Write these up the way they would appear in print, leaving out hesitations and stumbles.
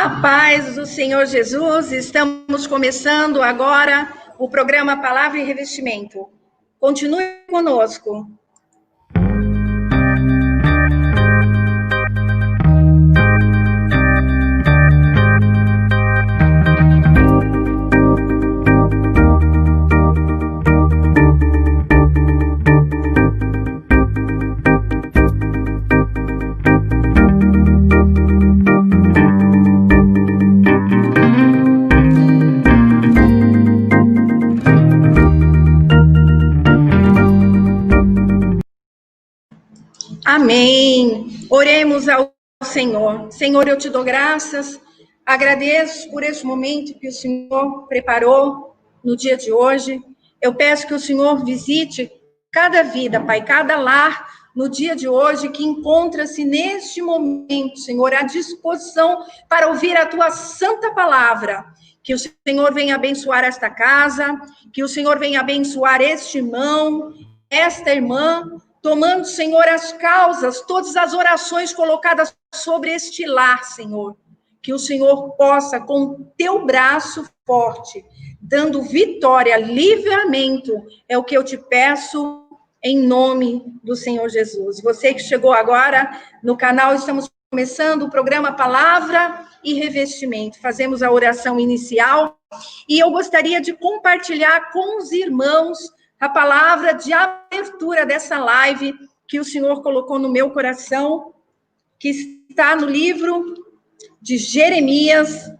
A paz do Senhor Jesus, estamos começando agora o programa Palavra e Revestimento. Continue conosco. Amém. Oremos ao Senhor. Senhor, eu te dou graças, agradeço por esse momento que o Senhor preparou no dia de hoje. Eu peço que o Senhor visite cada vida, Pai, cada lar no dia de hoje que encontra-se neste momento, Senhor, à disposição para ouvir a tua santa palavra. Que o Senhor venha abençoar esta casa, que o Senhor venha abençoar este irmão, esta irmã, tomando, Senhor, as causas, todas as orações colocadas sobre este lar, Senhor. Que o Senhor possa, com teu braço forte, dando vitória, livramento, é o que eu te peço, em nome do Senhor Jesus. Você que chegou agora no canal, estamos começando o programa Palavra e Revestimento. Fazemos a oração inicial e eu gostaria de compartilhar com os irmãos a palavra de abertura dessa live que o Senhor colocou no meu coração, que está no livro de Jeremias,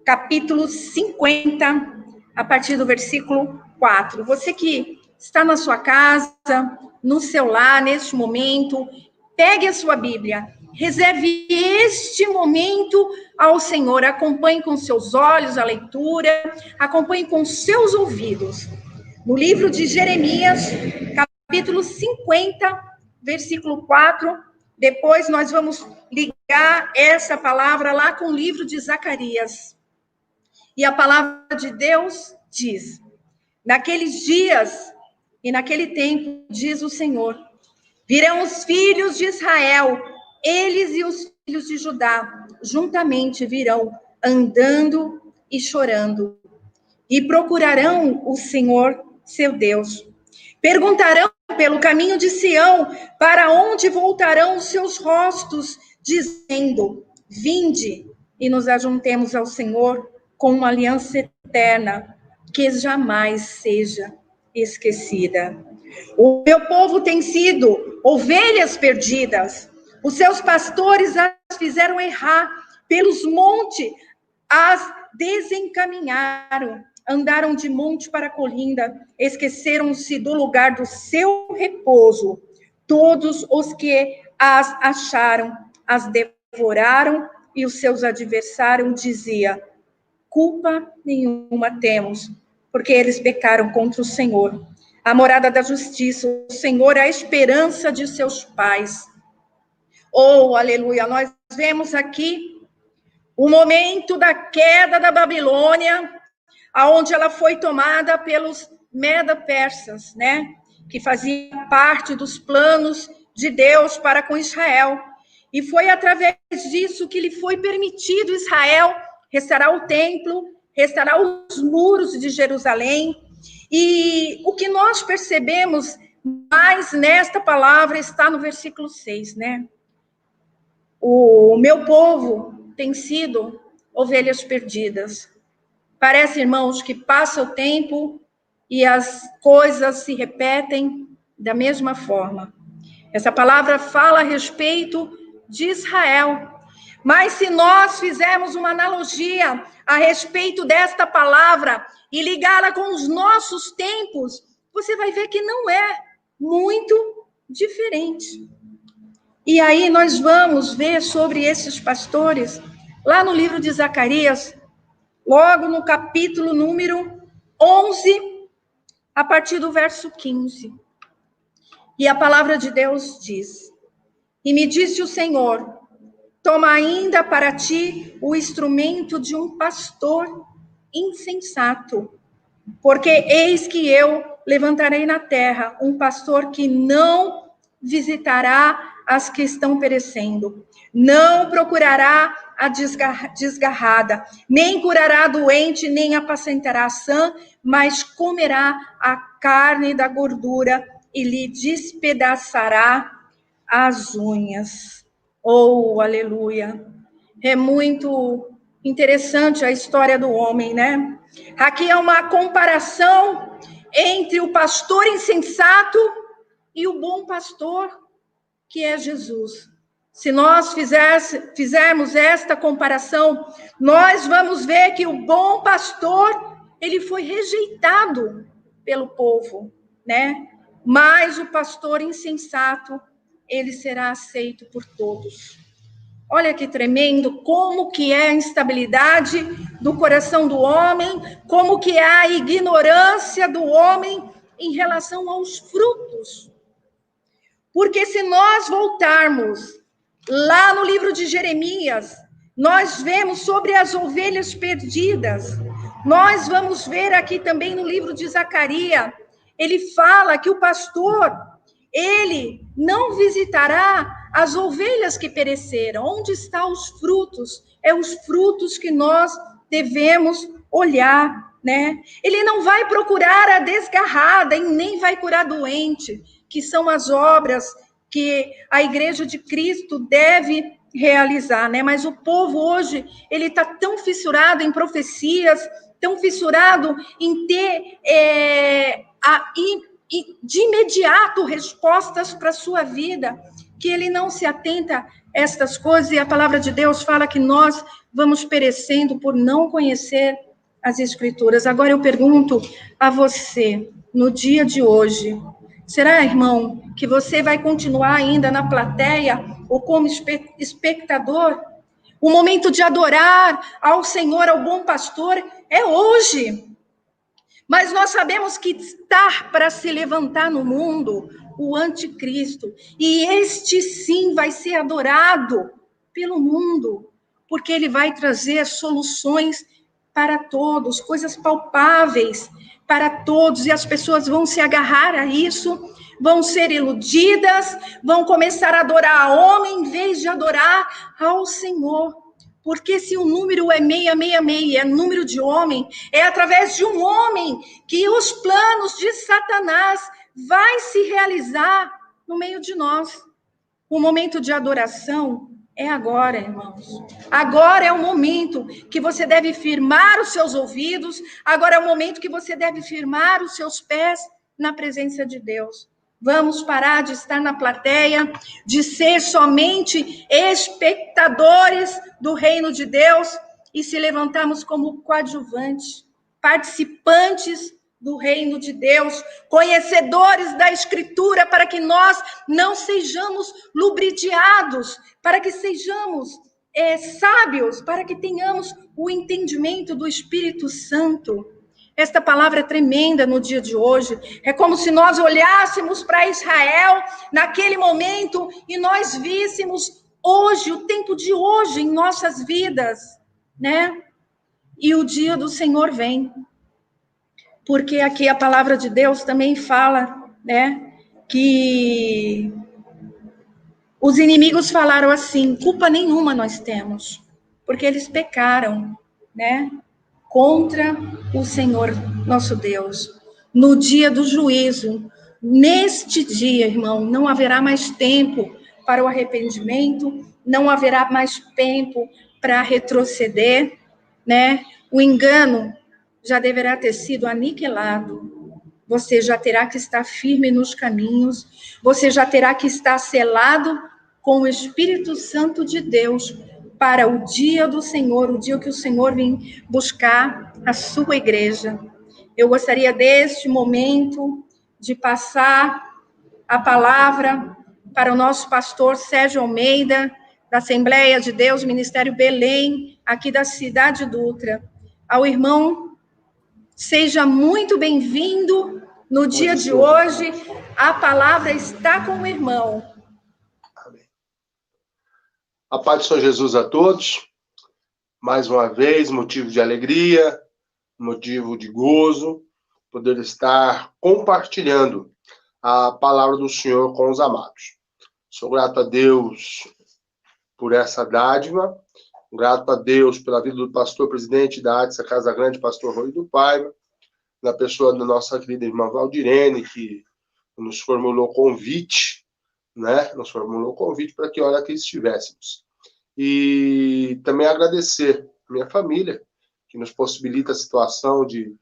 capítulo 50, a partir do versículo 4. Você que está na sua casa, no seu lar, neste momento, pegue a sua Bíblia, reserve este momento ao Senhor, acompanhe com seus olhos a leitura, acompanhe com seus ouvidos. No livro de Jeremias, capítulo 50, versículo 4, depois nós vamos ligar essa palavra lá com o livro de Zacarias. E a palavra de Deus diz: naqueles dias e naquele tempo, diz o Senhor, virão os filhos de Israel, eles e os filhos de Judá, juntamente virão andando e chorando, e procurarão o Senhor, seu Deus. Perguntarão pelo caminho de Sião, para onde voltarão os seus rostos, dizendo: vinde e nos ajuntemos ao Senhor com uma aliança eterna, que jamais seja esquecida. O meu povo tem sido ovelhas perdidas, os seus pastores as fizeram errar, pelos montes as desencaminharam, andaram de monte para colina, esqueceram-se do lugar do seu repouso. Todos os que as acharam, as devoraram, e os seus adversários diziam: culpa nenhuma temos, porque eles pecaram contra o Senhor. A morada da justiça, o Senhor é a esperança de seus pais. Oh, aleluia, nós vemos aqui o momento da queda da Babilônia, aonde ela foi tomada pelos Medo-persas, né? Que fazia parte dos planos de Deus para com Israel. E foi através disso que lhe foi permitido Israel restaurar o templo, restaurar os muros de Jerusalém. E o que nós percebemos mais nesta palavra está no versículo 6, né? O meu povo tem sido ovelhas perdidas. Parece, irmãos, que passa o tempo e as coisas se repetem da mesma forma. Essa palavra fala a respeito de Israel. Mas se nós fizermos uma analogia a respeito desta palavra e ligá-la com os nossos tempos, você vai ver que não é muito diferente. E aí nós vamos ver sobre esses pastores, lá no livro de Zacarias, logo no capítulo número 11, a partir do verso 15. E a palavra de Deus diz: e me disse o Senhor, toma ainda para ti o instrumento de um pastor insensato, porque eis que eu levantarei na terra um pastor que não visitará as que estão perecendo, não procurará a desgarrada, nem curará a doente, nem apacentará a sã, mas comerá a carne da gordura e lhe despedaçará as unhas. Oh, aleluia! É muito interessante a história do homem, né? Aqui é uma comparação entre o pastor insensato e o bom pastor, que é Jesus. Se nós fizermos esta comparação, nós vamos ver que o bom pastor, ele foi rejeitado pelo povo, né? Mas o pastor insensato, ele será aceito por todos. Olha que tremendo, como que é a instabilidade do coração do homem, como que é a ignorância do homem em relação aos frutos. Porque se nós voltarmos lá no livro de Jeremias, nós vemos sobre as ovelhas perdidas. Nós vamos ver aqui também no livro de Zacarias, ele fala que o pastor, ele não visitará as ovelhas que pereceram. Onde estão os frutos? É os frutos que nós devemos olhar, né? Ele não vai procurar a desgarrada e nem vai curar doente, que são as obras que a Igreja de Cristo deve realizar, né? Mas o povo hoje, ele está tão fissurado em profecias, tão fissurado em ter de imediato respostas para a sua vida, que ele não se atenta a estas coisas, e a palavra de Deus fala que nós vamos perecendo por não conhecer as Escrituras. Agora eu pergunto a você, no dia de hoje, será, irmão, que você vai continuar ainda na plateia ou como espectador? O momento de adorar ao Senhor, ao bom pastor, é hoje. Mas nós sabemos que está para se levantar no mundo o anticristo. E este sim vai ser adorado pelo mundo, porque ele vai trazer soluções para todos, coisas palpáveis para todos, e as pessoas vão se agarrar a isso, vão ser iludidas, vão começar a adorar a homem em vez de adorar ao Senhor. Porque se o número é 666, é número de homem, é através de um homem que os planos de Satanás vai se realizar no meio de nós. O momento de adoração é agora, irmãos. Agora é o momento que você deve firmar os seus ouvidos, agora é o momento que você deve firmar os seus pés na presença de Deus. Vamos parar de estar na plateia, de ser somente espectadores do reino de Deus e se levantarmos como coadjuvantes, participantes do reino de Deus, conhecedores da Escritura, para que nós não sejamos ludibriados, para que sejamos sábios, para que tenhamos o entendimento do Espírito Santo. Esta palavra é tremenda no dia de hoje. É como se nós olhássemos para Israel naquele momento e nós víssemos hoje, o tempo de hoje em nossas vidas, né? E o dia do Senhor vem. Porque aqui a palavra de Deus também fala, né, que os inimigos falaram assim: culpa nenhuma nós temos, porque eles pecaram, né, contra o Senhor nosso Deus. No dia do juízo, neste dia, irmão, não haverá mais tempo para o arrependimento, não haverá mais tempo para retroceder, né? O engano já deverá ter sido aniquilado. Você já terá que estar firme nos caminhos, você já terá que estar selado com o Espírito Santo de Deus para o dia do Senhor, o dia que o Senhor vem buscar a sua igreja. Eu gostaria deste momento de passar a palavra para o nosso pastor Sérgio Almeida, da Assembleia de Deus, Ministério Belém, aqui da cidade Dutra. Ao irmão, seja muito bem-vindo no dia de hoje. A palavra está com o irmão. Amém. A paz do Senhor Jesus a todos. Mais uma vez, motivo de alegria, motivo de gozo, poder estar compartilhando a palavra do Senhor com os amados. Sou grato a Deus por essa dádiva Grato a Deus pela vida do pastor presidente da ADSA Casa Grande, pastor Rui do Paiva, na pessoa da nossa querida irmã Valdirene, que nos formulou convite, né? Nos formulou convite para que hora que estivéssemos. E também agradecer a minha família, que nos possibilita a situação de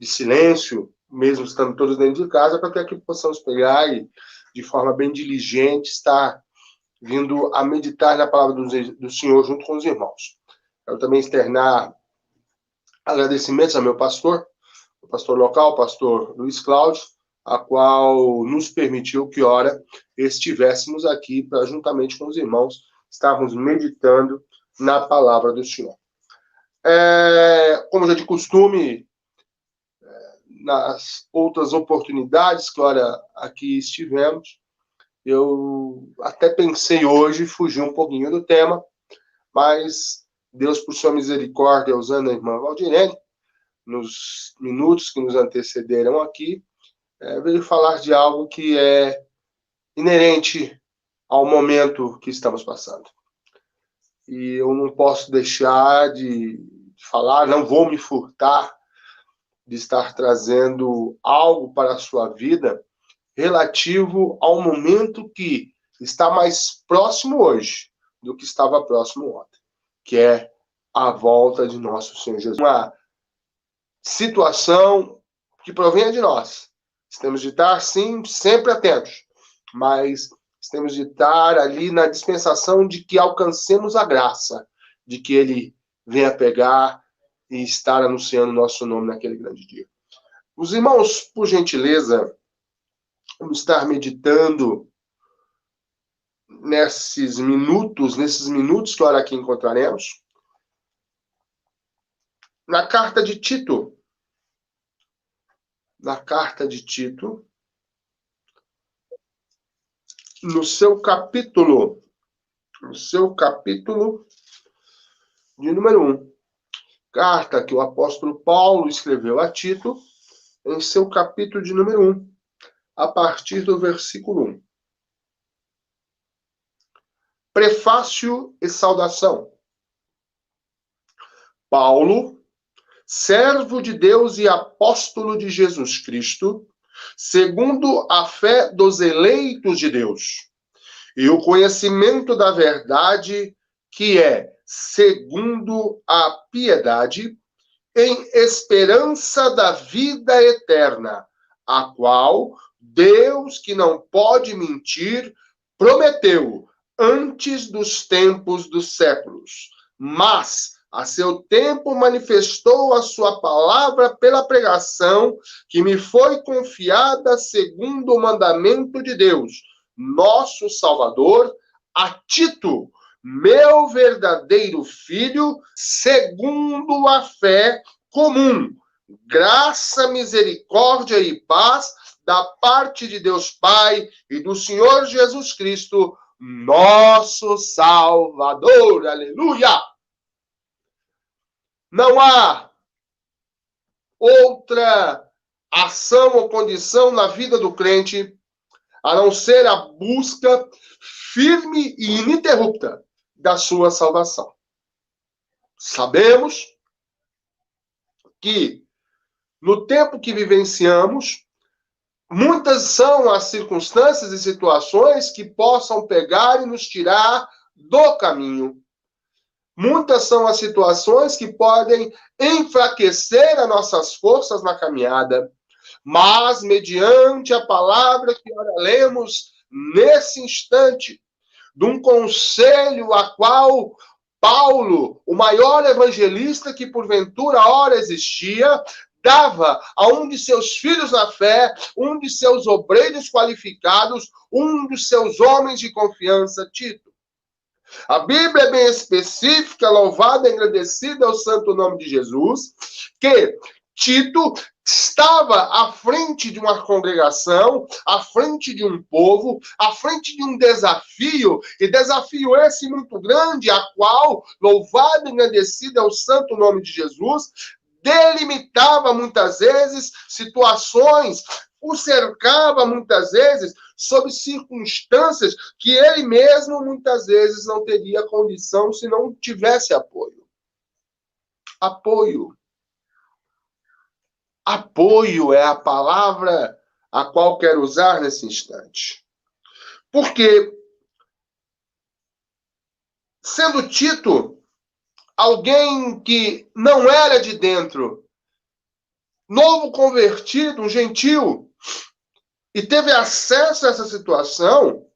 silêncio, mesmo estando todos dentro de casa, para que aqui possamos pegar e, de forma bem diligente, estar vindo a meditar na palavra do Senhor junto com os irmãos. Quero também externar agradecimentos ao meu pastor, o pastor local, o pastor Luiz Cláudio, a qual nos permitiu que, ora, estivéssemos aqui para, juntamente com os irmãos, estarmos meditando na palavra do Senhor. Como já de costume, nas outras oportunidades que, ora, aqui estivemos, eu até pensei hoje fugir um pouquinho do tema, mas Deus, por sua misericórdia, usando a irmã Valdirene, nos minutos que nos antecederam aqui, veio falar de algo que é inerente ao momento que estamos passando. E eu não posso deixar de falar, não vou me furtar de estar trazendo algo para a sua vida relativo ao momento que está mais próximo hoje do que estava próximo ontem, que é a volta de nosso Senhor Jesus. Uma situação que provém de nós. Temos de estar, sim, sempre atentos, mas temos de estar ali na dispensação de que alcancemos a graça, de que Ele venha pegar e estar anunciando o nosso nome naquele grande dia. Os irmãos, por gentileza, vamos estar meditando nesses minutos que ora aqui encontraremos, na carta de Tito. Na carta de Tito, no seu capítulo de número 1. Carta que o apóstolo Paulo escreveu a Tito, em seu capítulo de número 1, a partir do versículo 1. Prefácio e saudação. Paulo, servo de Deus e apóstolo de Jesus Cristo, segundo a fé dos eleitos de Deus, e o conhecimento da verdade, que é segundo a piedade, em esperança da vida eterna, a qual Deus, que não pode mentir, prometeu antes dos tempos dos séculos, mas a seu tempo manifestou a sua palavra pela pregação que me foi confiada segundo o mandamento de Deus, nosso Salvador, a Tito, meu verdadeiro filho, segundo a fé comum. Graça, misericórdia e paz da parte de Deus Pai e do Senhor Jesus Cristo, nosso Salvador. Aleluia! Não há outra ação ou condição na vida do crente a não ser a busca firme e ininterrupta da sua salvação. Sabemos que no tempo que vivenciamos, muitas são as circunstâncias e situações que possam pegar e nos tirar do caminho. Muitas são as situações que podem enfraquecer as nossas forças na caminhada. Mas, mediante a palavra que ora lemos nesse instante, de um conselho a qual Paulo, o maior evangelista que porventura ora existia, dava a um de seus filhos na fé, um de seus obreiros qualificados, um dos seus homens de confiança, Tito. A Bíblia é bem específica, louvada e agradecida ao santo nome de Jesus, que Tito estava à frente de uma congregação, à frente de um povo, à frente de um desafio, e desafio esse muito grande, a qual, louvado e agradecido ao santo nome de Jesus, delimitava muitas vezes situações o cercava muitas vezes sob circunstâncias que ele mesmo muitas vezes não teria condição se não tivesse apoio. Apoio. Apoio é a palavra a qual quero usar nesse instante. Porque, sendo Tito alguém que não era de dentro, novo convertido, um gentil, e teve acesso a essa situação,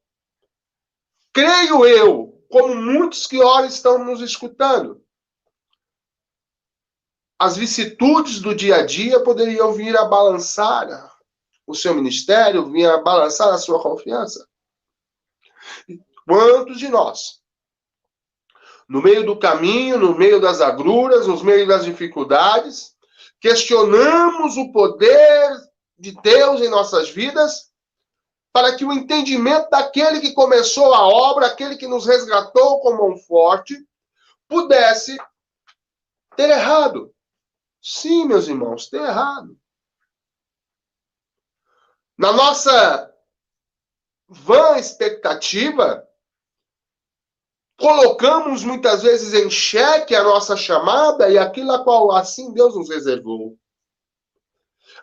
creio eu, como muitos que ora estão nos escutando, as vicissitudes do dia a dia poderiam vir a balançar o seu ministério, vir a balançar a sua confiança. Quantos de nós, no meio do caminho, no meio das agruras, no meio das dificuldades, questionamos o poder de Deus em nossas vidas, para que o entendimento daquele que começou a obra, aquele que nos resgatou com mão forte, pudesse ter errado. Sim, meus irmãos, ter errado. Na nossa vã expectativa, colocamos muitas vezes em xeque a nossa chamada e aquilo a qual assim Deus nos reservou.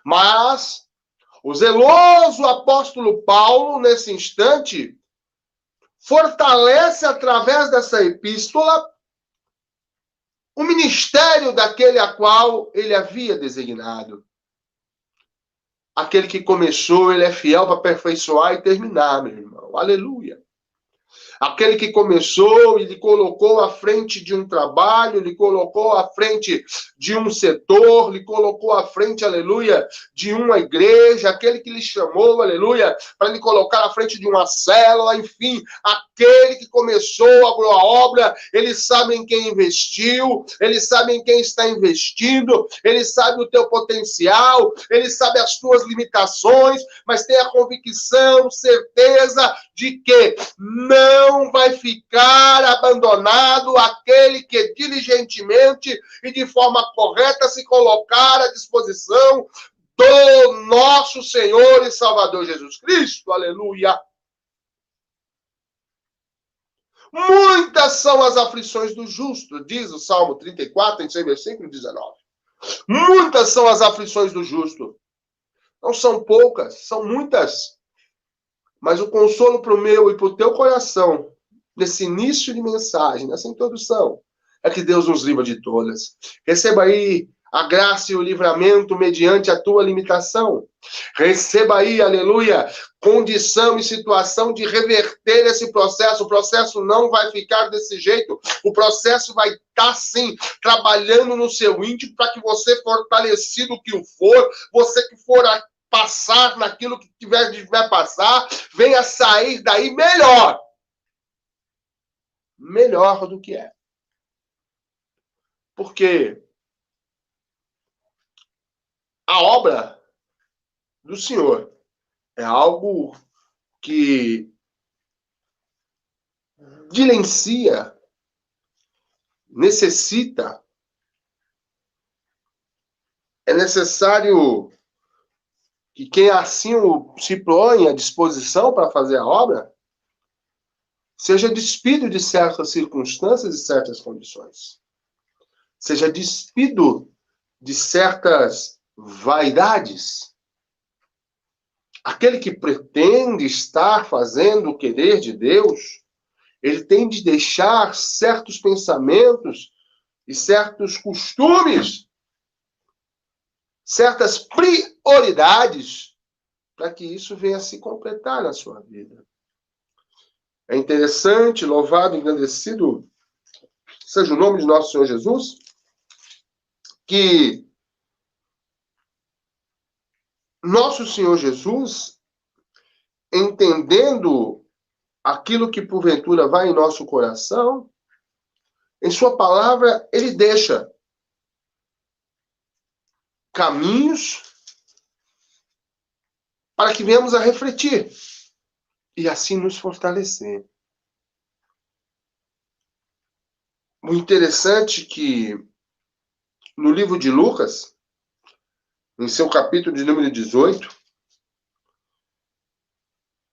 Mas o zeloso apóstolo Paulo, nesse instante, fortalece através dessa epístola o ministério daquele a qual ele havia designado. Aquele que começou, ele é fiel para aperfeiçoar e terminar, meu irmão. Aleluia. Aquele que começou e lhe colocou à frente de um trabalho, lhe colocou à frente de um setor, lhe colocou à frente, aleluia, de uma igreja, aquele que lhe chamou, aleluia, para lhe colocar à frente de uma célula, enfim, aquele que começou a obra, ele sabe em quem investiu, ele sabe em quem está investindo, ele sabe o teu potencial, ele sabe as tuas limitações, mas tem a convicção, certeza de que não vai ficar abandonado aquele que diligentemente e de forma correta se colocar à disposição do nosso Senhor e Salvador Jesus Cristo. Aleluia! Muitas são as aflições do justo, diz o Salmo 34, em seu versículo 19. Muitas são as aflições do justo. Não são poucas, são muitas. Mas o consolo para o meu e para o teu coração, nesse início de mensagem, nessa introdução, é que Deus nos livra de todas. Receba aí a graça e o livramento mediante a tua limitação. Receba aí, aleluia, condição e situação de reverter esse processo. O processo não vai ficar desse jeito. O processo vai estar, sim, trabalhando no seu íntimo para que você, fortalecido que o for, você que for passar naquilo que tiver de passar, venha sair daí melhor. Melhor do que é. Porque a obra do Senhor é algo que dilencia, necessita, é necessário que quem assim se põe à disposição para fazer a obra seja despido de certas circunstâncias e certas condições. Seja despido de certas vaidades. Aquele que pretende estar fazendo o querer de Deus, ele tem de deixar certos pensamentos e certos costumes, certas prioridades, para que isso venha a se completar na sua vida. É interessante, louvado, engrandecido seja o nome de nosso Senhor Jesus, que nosso Senhor Jesus, entendendo aquilo que porventura vai em nosso coração, em sua palavra, ele deixa caminhos para que venhamos a refletir e assim nos fortalecer. O interessante é que no livro de Lucas, em seu capítulo de número 18,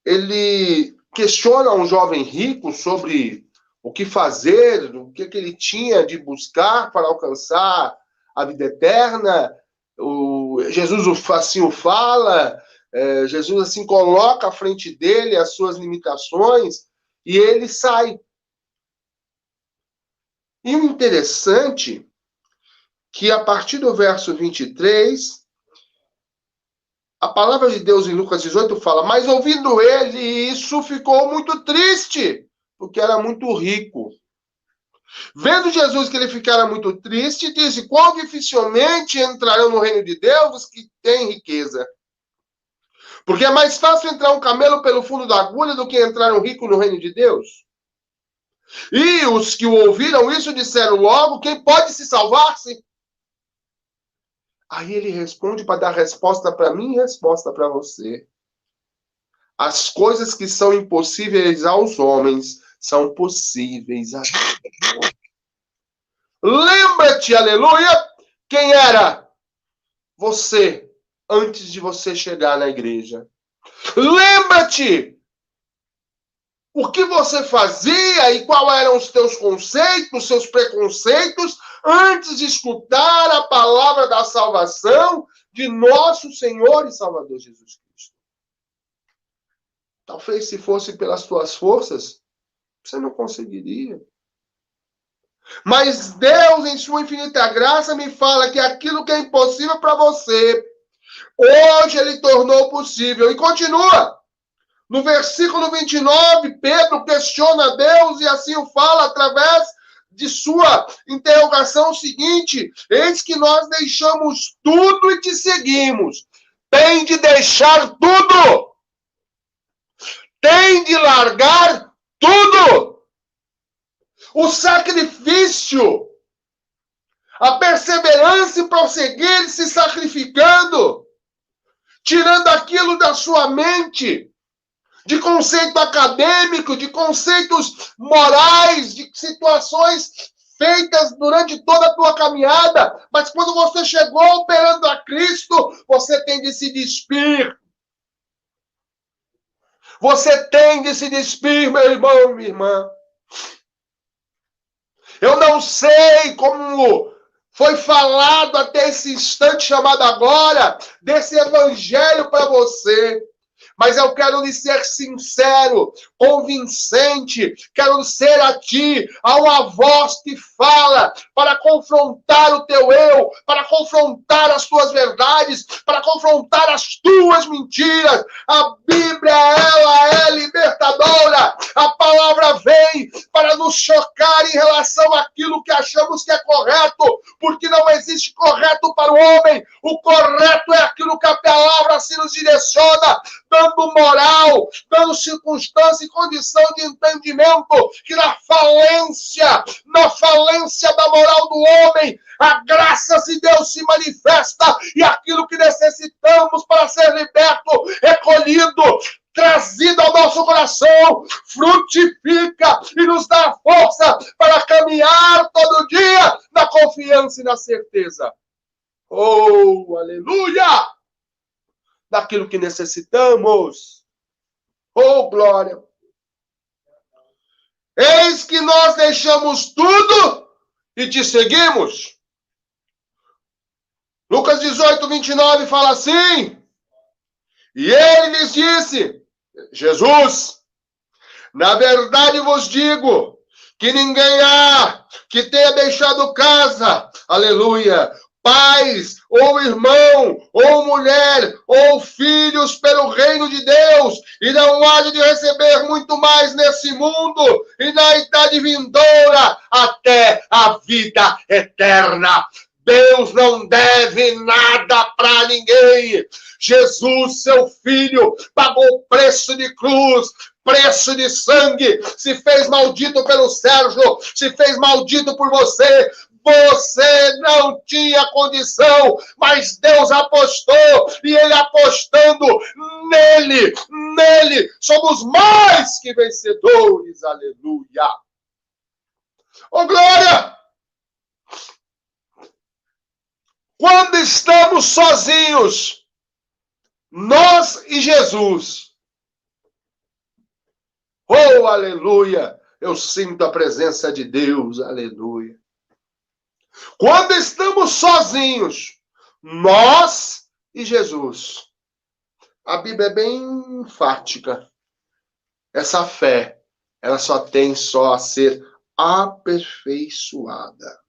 ele questiona um jovem rico sobre o que fazer, o que ele tinha de buscar para alcançar a vida eterna. Jesus assim o fala, Jesus assim coloca à frente dele as suas limitações e ele sai. E o interessante é que a partir do verso 23, a palavra de Deus em Lucas 18 fala: mas ouvindo ele isso, ficou muito triste, porque era muito rico. Vendo Jesus que ele ficara muito triste, disse: quão dificilmente entrarão no reino de Deus os que têm riqueza. Porque é mais fácil entrar um camelo pelo fundo da agulha do que entrar um rico no reino de Deus. E os que o ouviram isso disseram logo: quem pode se salvar-se? Aí ele responde para dar resposta para mim e resposta para você. As coisas que são impossíveis aos homens são possíveis a Deus. Lembra-te, aleluia, quem era você antes de você chegar na igreja. Lembra-te o que você fazia e quais eram os teus conceitos, seus preconceitos, antes de escutar a palavra da salvação de nosso Senhor e Salvador Jesus Cristo. Talvez se fosse pelas tuas forças, você não conseguiria. Mas Deus, em sua infinita graça, me fala que aquilo que é impossível para você, hoje Ele tornou possível. E continua. No versículo 29, Pedro questiona Deus e assim o fala através de sua interrogação seguinte: eis que nós deixamos tudo e te seguimos. Tem de deixar tudo. Tem de largar tudo. O sacrifício, a perseverança e prosseguir se sacrificando, tirando aquilo da sua mente, de conceito acadêmico, de conceitos morais, de situações feitas durante toda a tua caminhada, mas quando você chegou perante a Cristo, você tem de se despir. Você tem de se despir, meu irmão e minha irmã. Eu não sei como foi falado até esse instante chamado agora, desse evangelho para você. Mas eu quero lhe ser sincero, convincente, quero ser a ti, a uma voz que fala para confrontar o teu eu, para confrontar as tuas verdades, para confrontar as tuas mentiras. A Bíblia, ela é libertadora. A palavra vem para nos chocar em relação àquilo que achamos que é correto, porque não existe correto para o homem. O correto é aquilo que a palavra se nos direciona, dando moral, dando circunstância e condição de entendimento, que na falência da moral do homem, a graça de Deus se manifesta e aquilo que necessitamos para ser liberto, recolhido, trazido ao nosso coração, frutifica e nos dá força para caminhar todo dia na confiança e na certeza. Oh, aleluia! Daquilo que necessitamos. Oh, glória! Eis que nós deixamos tudo e te seguimos. Lucas 18, 29 fala assim: e ele lhes disse, Jesus, na verdade vos digo que ninguém há que tenha deixado casa, aleluia, pais, ou irmão, ou mulher, ou filhos pelo reino de Deus, e não há de receber muito mais nesse mundo, e na idade vindoura, até a vida eterna. Deus não deve nada para ninguém. Jesus, seu filho, pagou preço de cruz, preço de sangue, se fez maldito pelo Sérgio, se fez maldito por você. Você não tinha condição, mas Deus apostou, e Ele apostando nele, somos mais que vencedores, aleluia. Oh, glória! Quando estamos sozinhos, nós e Jesus, Oh, aleluia! Eu sinto a presença de Deus, aleluia. Quando estamos sozinhos, nós e Jesus, a Bíblia é bem enfática. Essa fé, ela só tem a ser aperfeiçoada.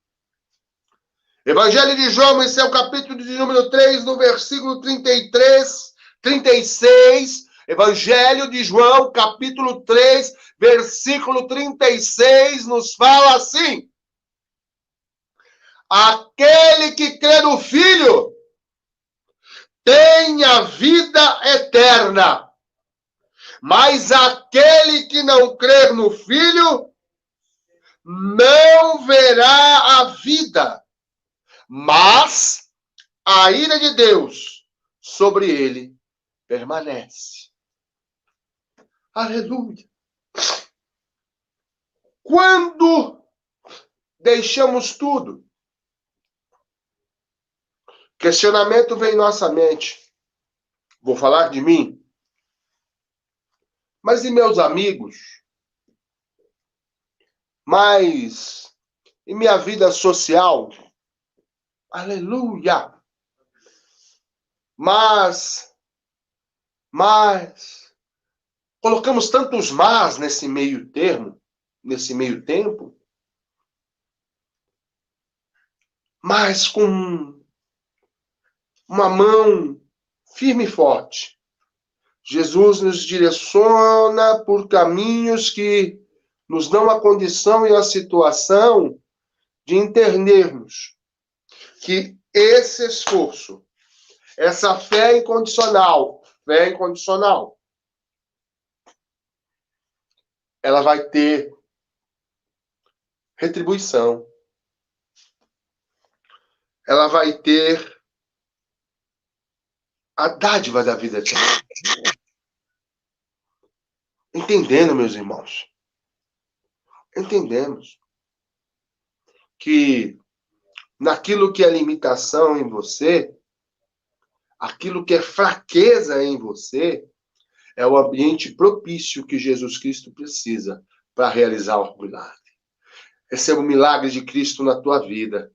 Evangelho de João, esse é o capítulo de número 3, no versículo 33, 36. Evangelho de João, capítulo 3, versículo 36, nos fala assim: aquele que crê no Filho tem a vida eterna, mas aquele que não crer no Filho não verá a vida, mas a ira de Deus sobre ele permanece. Aleluia. Quando deixamos tudo, questionamento vem em nossa mente. Vou falar de mim? Mas e meus amigos? Mas e minha vida social? Aleluia! Mas colocamos tantos mas nesse meio termo, nesse meio tempo, mas com uma mão firme e forte. Jesus nos direciona por caminhos que nos dão a condição e a situação de entendermos que esse esforço, essa fé incondicional, ela vai ter retribuição. Ela vai ter a dádiva da vida eterna. Entendendo, meus irmãos? Entendemos que naquilo que é limitação em você, aquilo que é fraqueza em você, é o ambiente propício que Jesus Cristo precisa para realizar o milagre. Receba o milagre de Cristo na tua vida.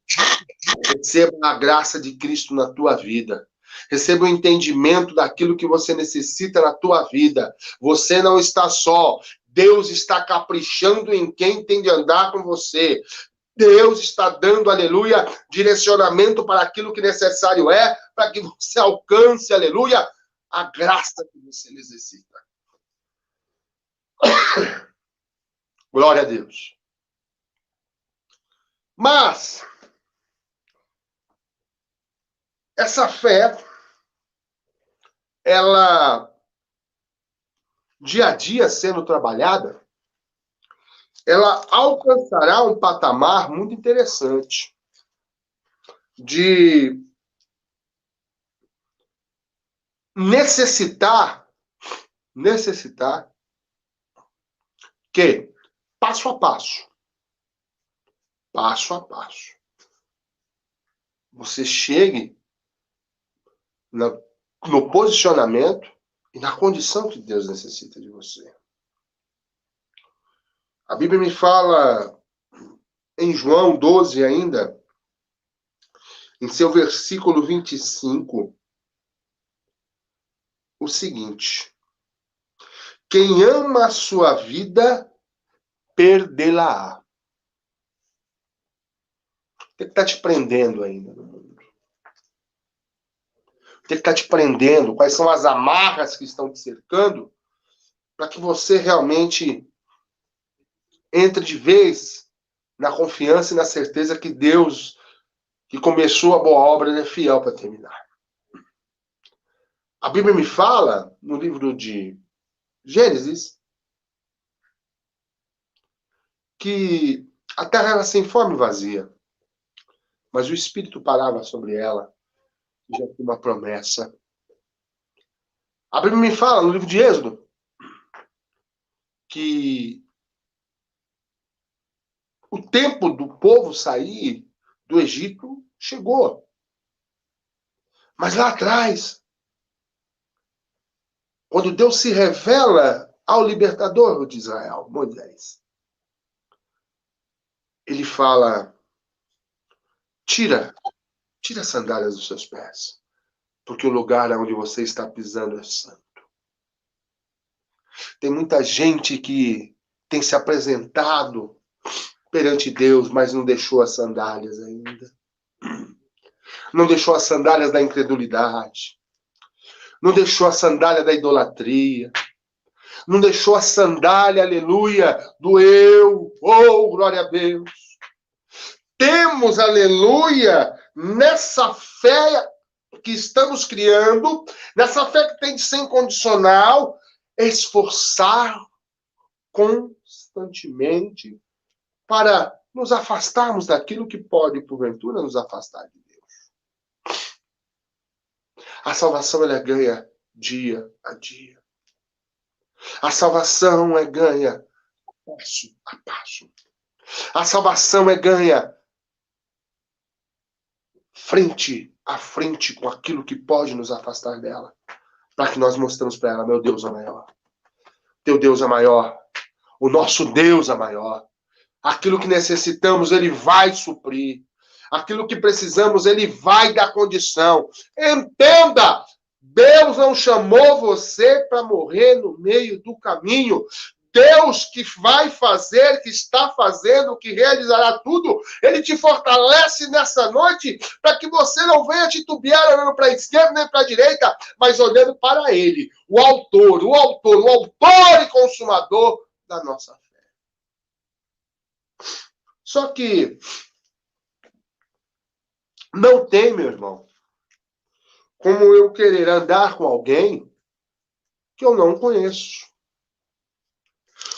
Receba a graça de Cristo na tua vida. Receba o entendimento daquilo que você necessita na tua vida. Você não está só. Deus está caprichando em quem tem de andar com você. Deus está dando, aleluia, direcionamento para aquilo que necessário é, para que você alcance, aleluia, a graça que você necessita. Glória a Deus. Mas essa fé, ela, dia a dia sendo trabalhada, ela alcançará um patamar muito interessante de necessitar que, passo a passo, você chegue no posicionamento e na condição que Deus necessita de você. A Bíblia me fala em João 12 ainda, em seu versículo 25, o seguinte: quem ama a sua vida, perdê-la-á. O que está te prendendo ainda no mundo? O que está te prendendo? Quais são as amarras que estão te cercando para que você realmente entre de vez na confiança e na certeza que Deus, que começou a boa obra, Ele é fiel para terminar. A Bíblia me fala, no livro de Gênesis, que a terra era sem forma e vazia, mas o Espírito parava sobre ela e já tinha uma promessa. A Bíblia me fala, no livro de Êxodo, que o tempo do povo sair do Egito chegou. Mas lá atrás, quando Deus se revela ao libertador de Israel, Moisés. Ele fala, tira as sandálias dos seus pés, porque o lugar onde você está pisando é santo. Tem muita gente que tem se apresentado perante Deus, mas não deixou as sandálias ainda. Não deixou as sandálias da incredulidade. Não deixou a sandália da idolatria. Não deixou a sandália, aleluia, do eu. Oh, glória a Deus. Temos, aleluia, nessa fé que estamos criando, nessa fé que tem de ser incondicional, esforçar constantemente para nos afastarmos daquilo que pode, porventura, nos afastar de Deus. A salvação, ela é ganha dia a dia. A salvação é ganha passo a passo. A salvação é ganha frente a frente com aquilo que pode nos afastar dela. Para que nós mostremos para ela, meu Deus é maior. Teu Deus é maior. O nosso Deus é maior. Aquilo que necessitamos, Ele vai suprir. Aquilo que precisamos, Ele vai dar condição. Entenda! Deus não chamou você para morrer no meio do caminho. Deus que vai fazer, que está fazendo, que realizará tudo, Ele te fortalece nessa noite para que você não venha titubear olhando para a esquerda nem para a direita, mas olhando para Ele, o autor e consumador da nossa fé. Só que não tem, meu irmão, como eu querer andar com alguém que eu não conheço.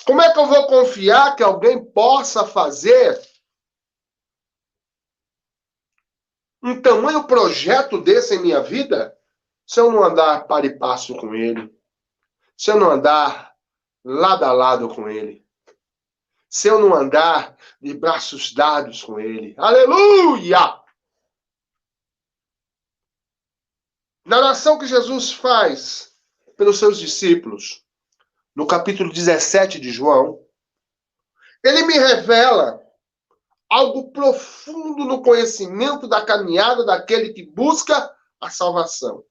Como é que eu vou confiar que alguém possa fazer um tamanho projeto desse em minha vida se eu não andar par e passo com ele? Se eu não andar lado a lado com ele? Se eu não andar de braços dados com ele? Aleluia! Na oração que Jesus faz pelos seus discípulos, no capítulo 17 de João, ele me revela algo profundo no conhecimento da caminhada daquele que busca a salvação.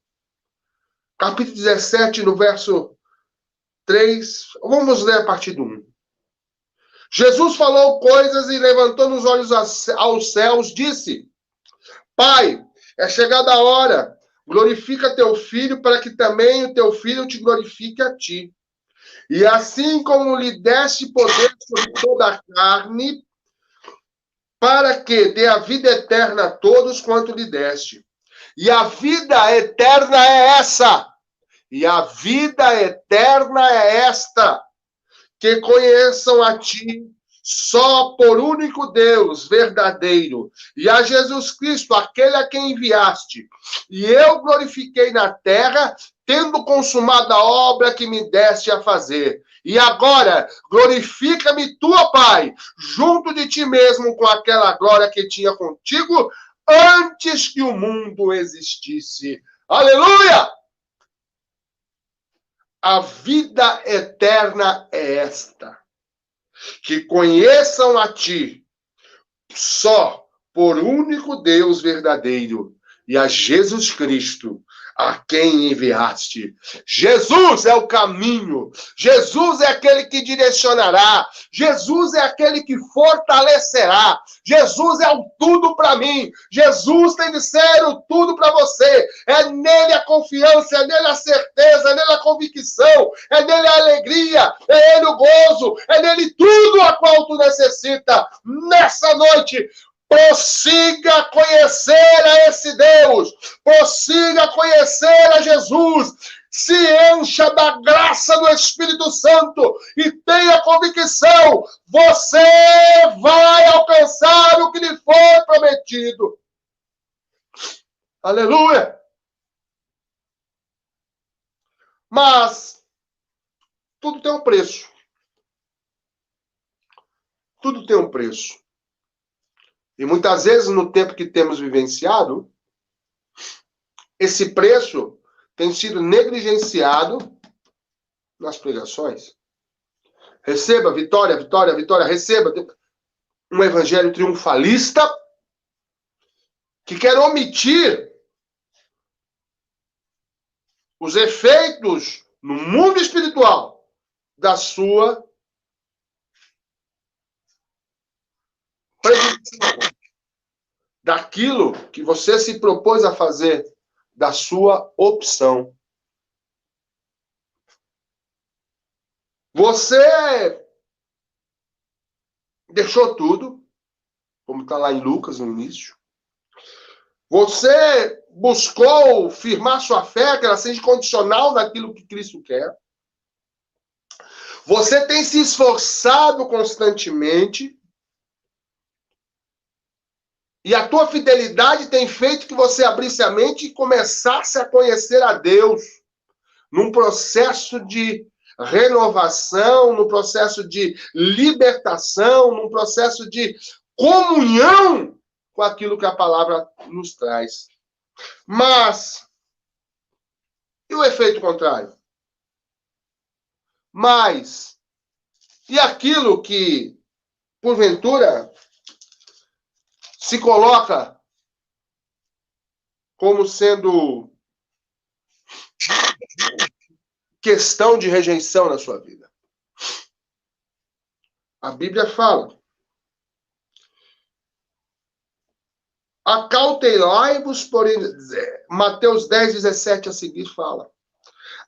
Capítulo 17, no verso 3, vamos ler a partir do 1. Jesus falou coisas e levantando os olhos aos céus, disse: Pai, é chegada a hora, glorifica teu filho, para que também o teu filho te glorifique a ti. E assim como lhe deste poder sobre toda a carne, para que dê a vida eterna a todos quanto lhe deste. E a vida eterna é essa. E a vida eterna é esta: que conheçam a ti, só por único Deus verdadeiro, e a Jesus Cristo, aquele a quem enviaste. E eu glorifiquei na terra, tendo consumado a obra que me deste a fazer. E agora, glorifica-me tu, ó Pai, junto de ti mesmo, com aquela glória que tinha contigo, antes que o mundo existisse. Aleluia! A vida eterna é esta: que conheçam a ti, só por único Deus verdadeiro, e a Jesus Cristo, a quem enviaste. Jesus é o caminho. Jesus é aquele que direcionará. Jesus é aquele que fortalecerá. Jesus é o tudo para mim. Jesus tem de ser o tudo para você. É nele a confiança, é nele a certeza, é nele a convicção, é nele a alegria, é nele o gozo, é nele tudo a qual tu necessita. Nessa noite, prossiga a conhecer a esse Deus. Prossiga a conhecer a Jesus. Se encha da graça do Espírito Santo e tenha convicção. Você vai alcançar o que lhe foi prometido. Aleluia! Mas tudo tem um preço. Tudo tem um preço. E muitas vezes, no tempo que temos vivenciado, esse preço tem sido negligenciado nas pregações. Receba vitória, vitória, vitória. Receba um evangelho triunfalista que quer omitir os efeitos no mundo espiritual da sua previsão, daquilo que você se propôs a fazer, da sua opção. Você deixou tudo, como está lá em Lucas no início. Você buscou firmar sua fé, que ela seja condicional naquilo que Cristo quer. Você tem se esforçado constantemente. E a tua fidelidade tem feito que você abrisse a mente e começasse a conhecer a Deus num processo de renovação, num processo de libertação, num processo de comunhão com aquilo que a palavra nos traz. Mas, e o efeito contrário? Mas, e aquilo que, porventura, se coloca como sendo questão de rejeição na sua vida? A Bíblia fala: acautelai-vos, porém, Mateus 10, 17 a seguir fala: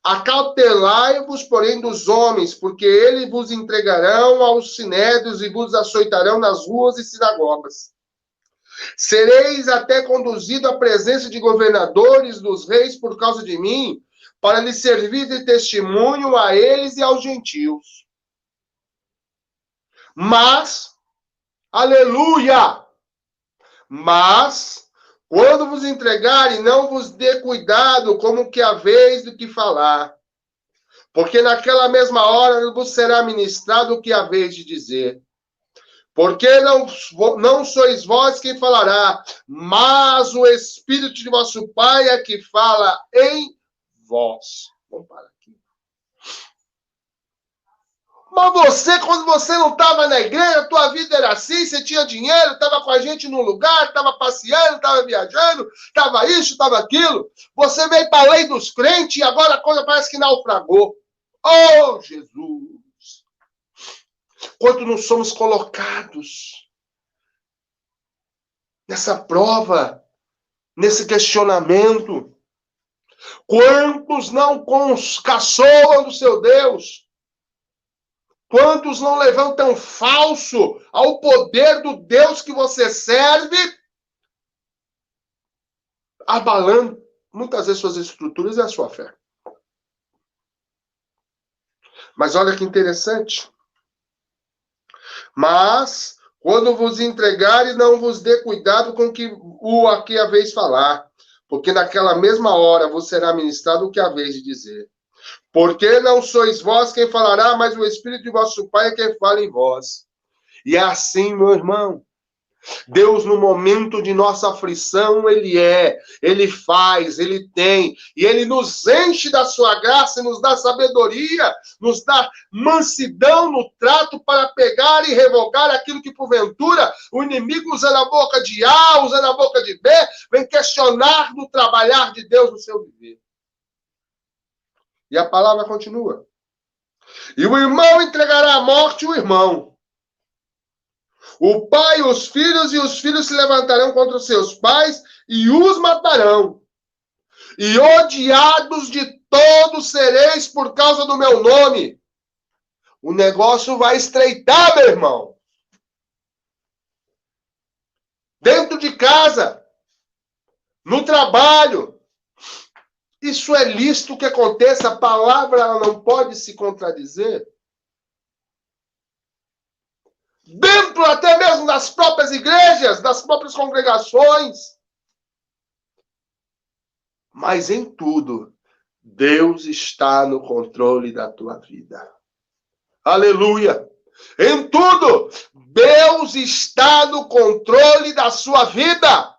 acautelai-vos, porém, dos homens, porque eles vos entregarão aos sinédrios e vos açoitarão nas ruas e sinagogas. Sereis até conduzido à presença de governadores dos reis por causa de mim, para lhes servir de testemunho a eles e aos gentios. Mas, aleluia! Mas, quando vos entregarem, não vos dê cuidado como que haveis do que falar, porque naquela mesma hora vos será ministrado o que haveis de dizer. Porque não sois vós quem falará, mas o Espírito de vosso Pai é que fala em vós. Vamos parar aqui. Mas você, quando você não estava na igreja, a tua vida era assim, você tinha dinheiro, estava com a gente num lugar, estava passeando, estava viajando, estava isso, estava aquilo. Você veio para a lei dos crentes e agora a coisa parece que naufragou. Oh, Jesus! Quando não somos colocados nessa prova, nesse questionamento, quantos não caçoam do seu Deus? Quantos não levantam falso ao poder do Deus que você serve, abalando muitas vezes suas estruturas e a sua fé? Mas olha que interessante. Mas, quando vos entregares, não vos dê cuidado com o a que haveis falar, porque naquela mesma hora vos será ministrado o que haveis de dizer. Porque não sois vós quem falará, mas o Espírito de vosso Pai é quem fala em vós. E é assim, meu irmão. Deus, no momento de nossa aflição, Ele faz, Ele tem, e Ele nos enche da sua graça, nos dá sabedoria, nos dá mansidão no trato para pegar e revogar aquilo que, porventura, o inimigo, usando a boca de A, usando a boca de B, vem questionar no trabalhar de Deus no seu viver. E a palavra continua. E o irmão entregará à morte o irmão. O pai, os filhos se levantarão contra os seus pais e os matarão. E odiados de todos sereis por causa do meu nome. O negócio vai estreitar, meu irmão. Dentro de casa, no trabalho. Isso é lícito que aconteça, a palavra ela não pode se contradizer. Dentro até mesmo das próprias igrejas, das próprias congregações. Mas em tudo, Deus está no controle da tua vida. Aleluia! Em tudo, Deus está no controle da sua vida.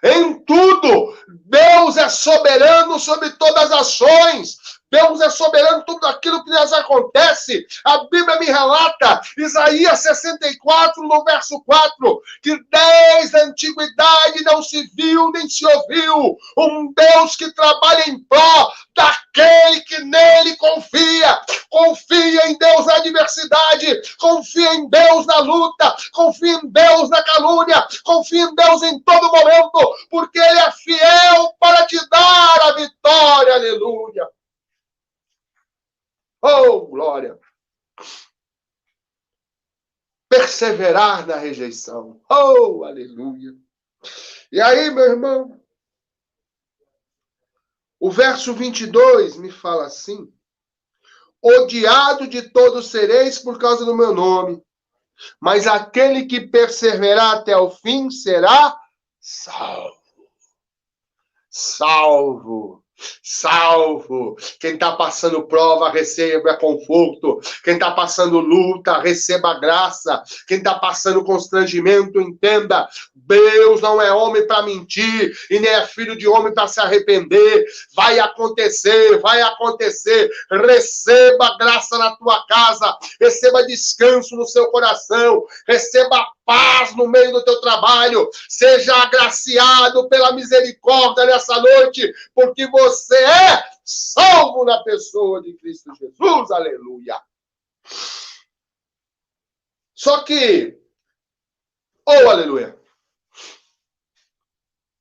Em tudo, Deus é soberano sobre todas as ações. Deus é soberano, tudo aquilo que nos acontece. A Bíblia me relata, Isaías 64, no verso 4, que desde a antiguidade não se viu nem se ouviu um Deus que trabalha em pró daquele que nele confia. Confia em Deus na adversidade, confia em Deus na luta, confia em Deus na calúnia, confia em Deus em todo momento, porque Ele é fiel para te dar a vitória. Aleluia. Oh, glória. Perseverar na rejeição. Oh, aleluia. E aí, meu irmão, o verso 22 me fala assim: odiado de todos sereis por causa do meu nome, mas aquele que perseverar até o fim será salvo. Salvo. Salvo. Quem está passando prova, receba conforto. Quem está passando luta, receba graça. Quem está passando constrangimento, entenda: Deus não é homem para mentir e nem é filho de homem para se arrepender. Vai acontecer, vai acontecer. Receba graça na tua casa, receba descanso no seu coração, receba paz no meio do teu trabalho. Seja agraciado pela misericórdia nessa noite, porque você é salvo na pessoa de Cristo Jesus. Aleluia. Só que, oh, aleluia,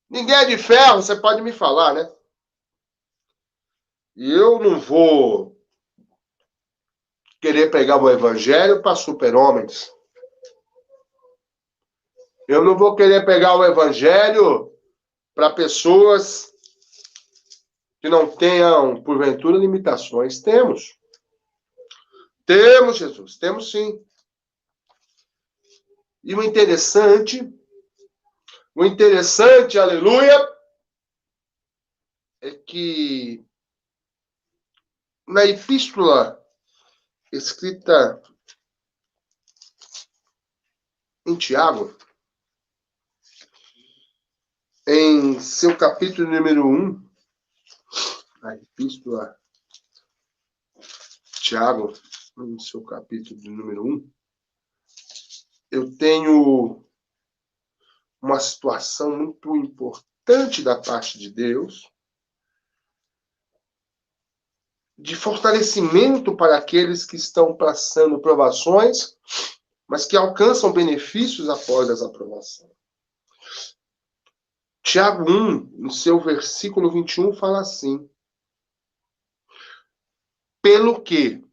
ninguém é de ferro, você pode me falar, né? E eu não vou querer pegar o evangelho para super-homens. Eu não vou querer pegar o evangelho para pessoas que não tenham, porventura, limitações. Temos. Temos, Jesus. Temos sim. E o interessante, aleluia, é que na epístola escrita em Tiago, em seu capítulo número 1, a epístola Tiago, em seu capítulo número 1, eu tenho uma situação muito importante da parte de Deus, de fortalecimento para aqueles que estão passando provações, mas que alcançam benefícios após essa aprovação. Tiago 1, no seu versículo 21, fala assim: pelo que,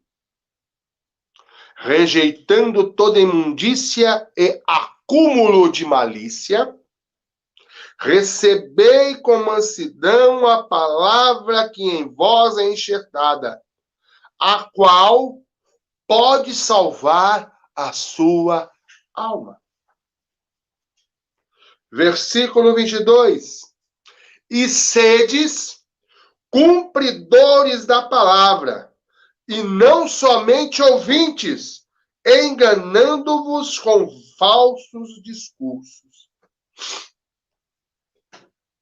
rejeitando toda imundícia e acúmulo de malícia, recebei com mansidão a palavra que em vós é enxertada, a qual pode salvar a sua alma. Versículo 22. E sedes cumpridores da palavra, e não somente ouvintes, enganando-vos com falsos discursos.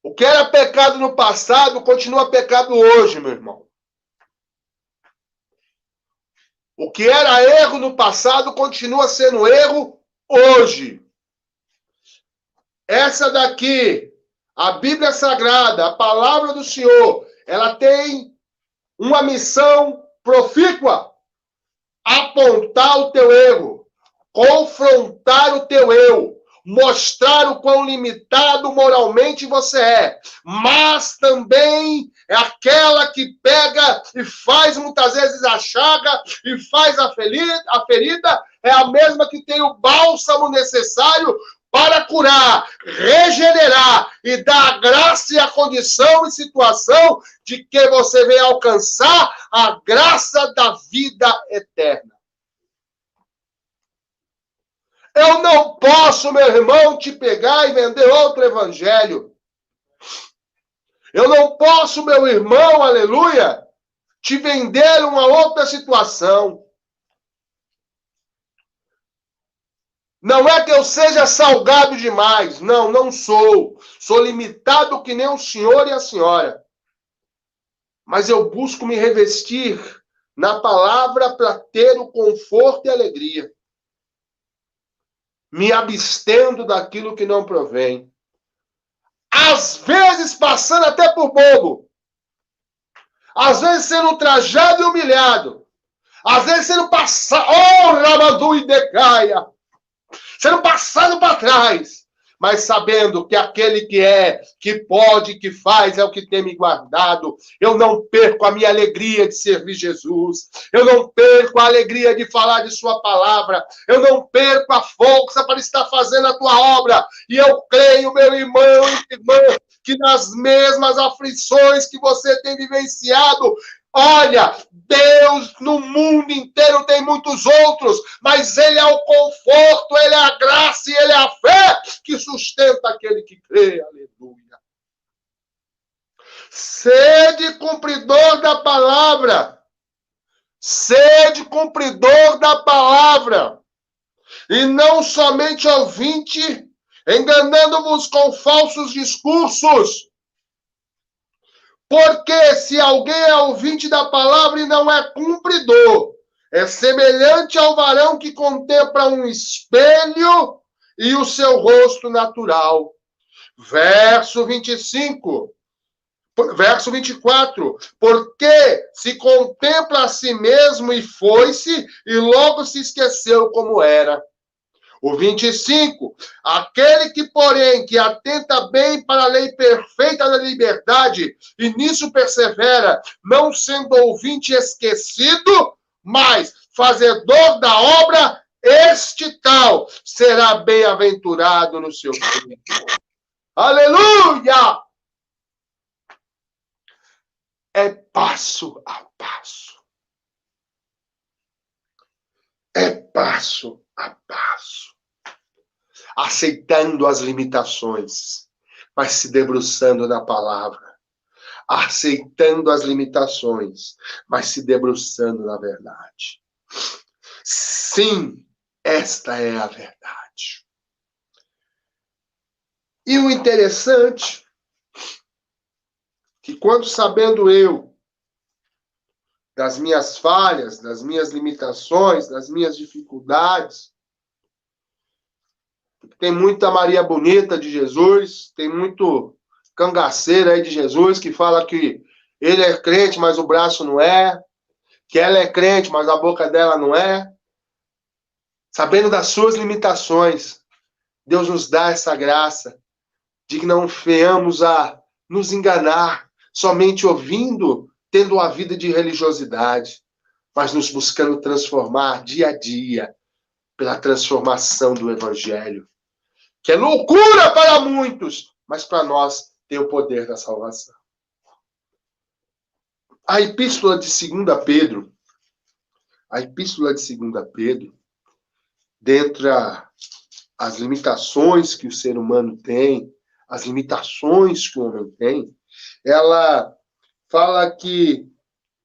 O que era pecado no passado continua pecado hoje, meu irmão. O que era erro no passado continua sendo erro hoje. Essa daqui, a Bíblia Sagrada, a palavra do Senhor, ela tem uma missão profícua: apontar o teu erro, confrontar o teu eu, mostrar o quão limitado moralmente você é, mas também é aquela que pega e faz muitas vezes a chaga e faz a ferida, é a mesma que tem o bálsamo necessário para curar, regenerar e dar a graça e a condição e situação de que você venha alcançar a graça da vida eterna. Eu não posso, meu irmão, te pegar e vender outro evangelho. Eu não posso, meu irmão, aleluia, te vender uma outra situação. Não é que eu seja salgado demais. Não, não sou. Sou limitado que nem o senhor e a senhora. mas eu busco me revestir na palavra para ter o conforto e alegria, me abstendo daquilo que não provém. Às vezes passando até por bobo, às vezes sendo ultrajado e humilhado, às vezes sendo passado, Ramandu e Decaia, sendo passado para trás, mas sabendo que aquele que é, que pode, que faz, é o que tem me guardado. Eu não perco a minha alegria de servir Jesus. Eu não perco a alegria de falar de sua palavra. Eu não perco a força para estar fazendo a tua obra. E eu creio, meu irmão e irmã, que nas mesmas aflições que você tem vivenciado, olha, Deus no mundo inteiro tem muitos outros, mas Ele é o conforto, Ele é a graça e Ele é a fé que sustenta aquele que crê. Aleluia. Sede cumpridor da palavra. Sede cumpridor da palavra. E não somente ouvinte, enganando-vos com falsos discursos. Porque se alguém é ouvinte da palavra e não é cumpridor, é semelhante ao varão que contempla um espelho e o seu rosto natural. Verso 25. Verso 24. Porque se contempla a si mesmo e foi-se, e logo se esqueceu como era. O 25, aquele que, porém, que atenta bem para a lei perfeita da liberdade, e nisso persevera, não sendo ouvinte esquecido, mas fazedor da obra, este tal será bem-aventurado no seu fim. Aleluia! É passo a passo. É passo a passo. Aceitando as limitações, mas se debruçando na palavra. Aceitando as limitações, mas se debruçando na verdade. Sim, esta é a verdade. E o interessante, que quando sabendo eu das minhas falhas, das minhas limitações, das minhas dificuldades, tem muita Maria Bonita de Jesus, tem muito cangaceiro aí de Jesus que fala que ele é crente, mas o braço não é, que ela é crente, mas a boca dela não é. Sabendo das suas limitações, Deus nos dá essa graça de que não venhamos a nos enganar somente ouvindo, tendo uma vida de religiosidade, mas nos buscando transformar dia a dia pela transformação do Evangelho, que é loucura para muitos, mas para nós tem o poder da salvação. A epístola de 2 Pedro, dentre as limitações que o ser humano tem, as limitações que o homem tem, ela fala que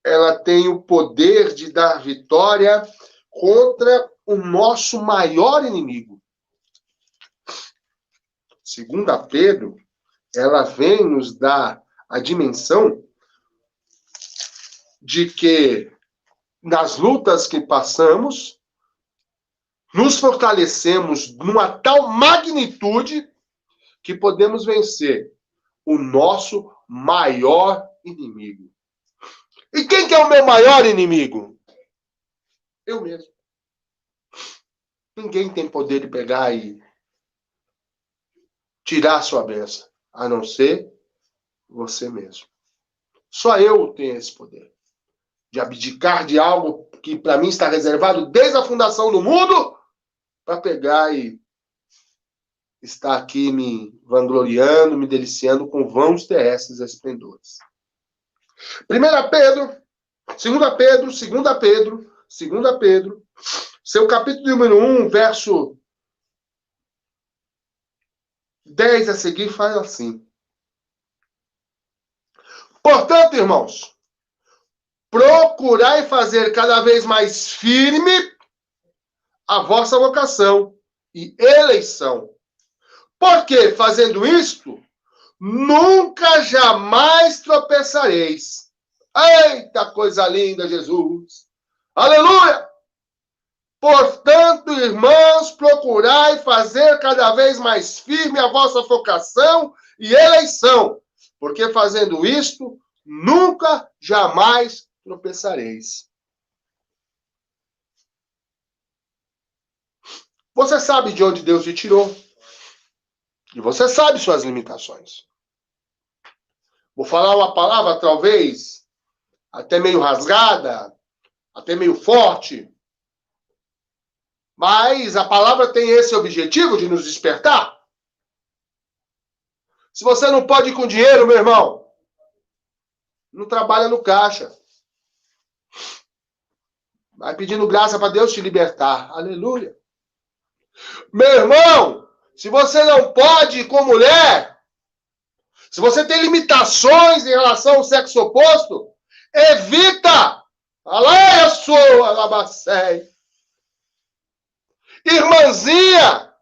ela tem o poder de dar vitória contra o nosso maior inimigo. 2 Pedro, ela vem nos dar a dimensão de que nas lutas que passamos, nos fortalecemos numa tal magnitude que podemos vencer o nosso maior inimigo. E quem que é o meu maior inimigo? Eu mesmo. Ninguém tem poder de pegar e tirar a sua bênção, a não ser você mesmo. Só eu tenho esse poder de abdicar de algo que para mim está reservado desde a fundação do mundo, para pegar e estar aqui me vangloriando, me deliciando com vãos terrestres esplendores. 1 Pedro, 2 Pedro, seu capítulo número 1, verso 10 a seguir, faz assim. Portanto, irmãos, procurai fazer cada vez mais firme a vossa vocação e eleição. Porque, fazendo isto, nunca jamais tropeçareis, Eita, coisa linda, Jesus! Aleluia! Portanto, irmãos, procurai fazer cada vez mais firme a vossa vocação e eleição, porque fazendo isto, nunca, jamais tropeçareis. Você sabe de onde Deus te tirou. E você sabe suas limitações. Vou falar uma palavra, talvez, até meio rasgada, até meio forte. Mas a palavra tem esse objetivo de nos despertar. Se você não pode ir com dinheiro, meu irmão, não trabalha no caixa. Vai pedindo graça para Deus te libertar. Aleluia. Meu irmão, se você não pode ir com mulher, se você tem limitações em relação ao sexo oposto, evita. Aleluia, sua alabacéia. Irmãzinha,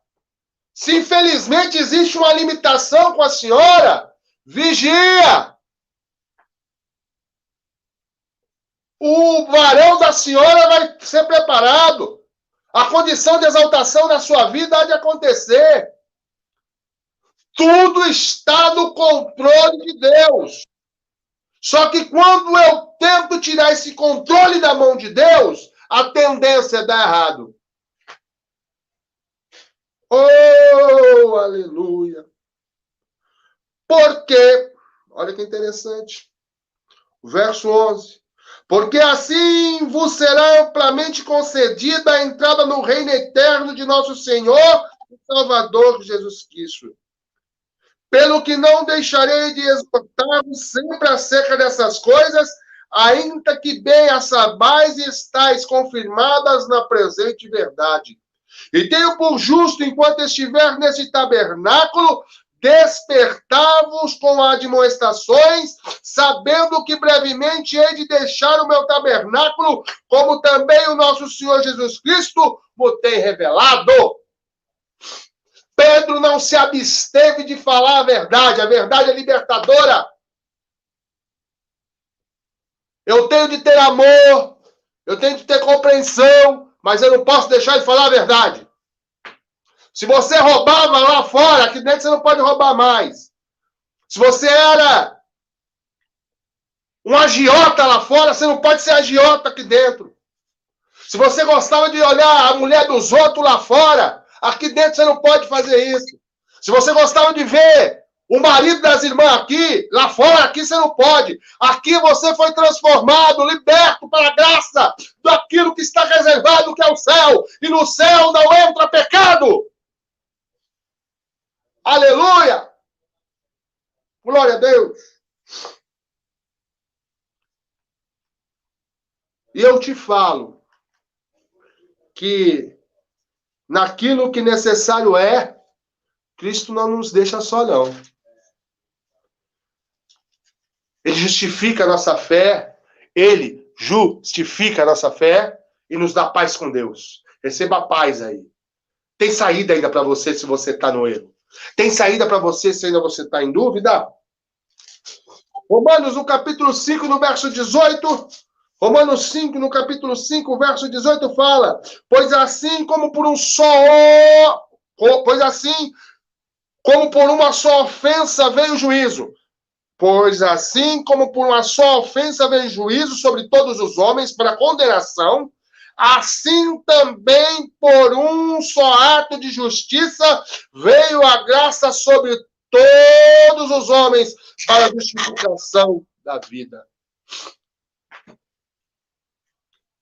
se infelizmente existe uma limitação com a senhora, vigia. O varão da senhora vai ser preparado. A condição de exaltação na sua vida há de acontecer. Tudo está no controle de Deus. Só que quando eu tento tirar esse controle da mão de Deus, a tendência é dar errado. Oh, aleluia. Porque, olha que interessante, verso 11. Porque assim vos será amplamente concedida a entrada no reino eterno de nosso Senhor e Salvador Jesus Cristo. Pelo que não deixarei de exortar-vos sempre acerca dessas coisas, ainda que bem as sabais e estáis confirmadas na presente verdade. E tenho por justo, enquanto estiver nesse tabernáculo, despertar-vos com admoestações, sabendo que brevemente hei de deixar o meu tabernáculo, como também o nosso Senhor Jesus Cristo me tem revelado. Pedro não se absteve de falar a verdade é libertadora. Eu tenho de ter amor, eu tenho de ter compreensão, mas eu não posso deixar de falar a verdade. Se você roubava lá fora, aqui dentro você não pode roubar mais. Se você era um agiota lá fora, você não pode ser agiota aqui dentro. Se você gostava de olhar a mulher dos outros lá fora, aqui dentro você não pode fazer isso. Se você gostava de ver o marido das irmãs aqui, lá fora, aqui você não pode. Aqui você foi transformado, liberto para a graça daquilo que está reservado, que é o céu. E no céu não entra pecado. Aleluia! Glória a Deus! E eu te falo que naquilo que necessário é, Cristo não nos deixa só, não. Ele justifica a nossa fé, Ele justifica a nossa fé e nos dá paz com Deus. Receba a paz aí. Tem saída ainda para você se você está no erro. Tem saída para você se ainda você está em dúvida? Romanos, no capítulo 5, no verso 18... Romanos 5, no capítulo 5, verso 18, fala: Pois assim como por uma só ofensa veio o juízo. Pois assim como por uma só ofensa veio o juízo sobre todos os homens para condenação, assim também por um só ato de justiça veio a graça sobre todos os homens para a justificação da vida.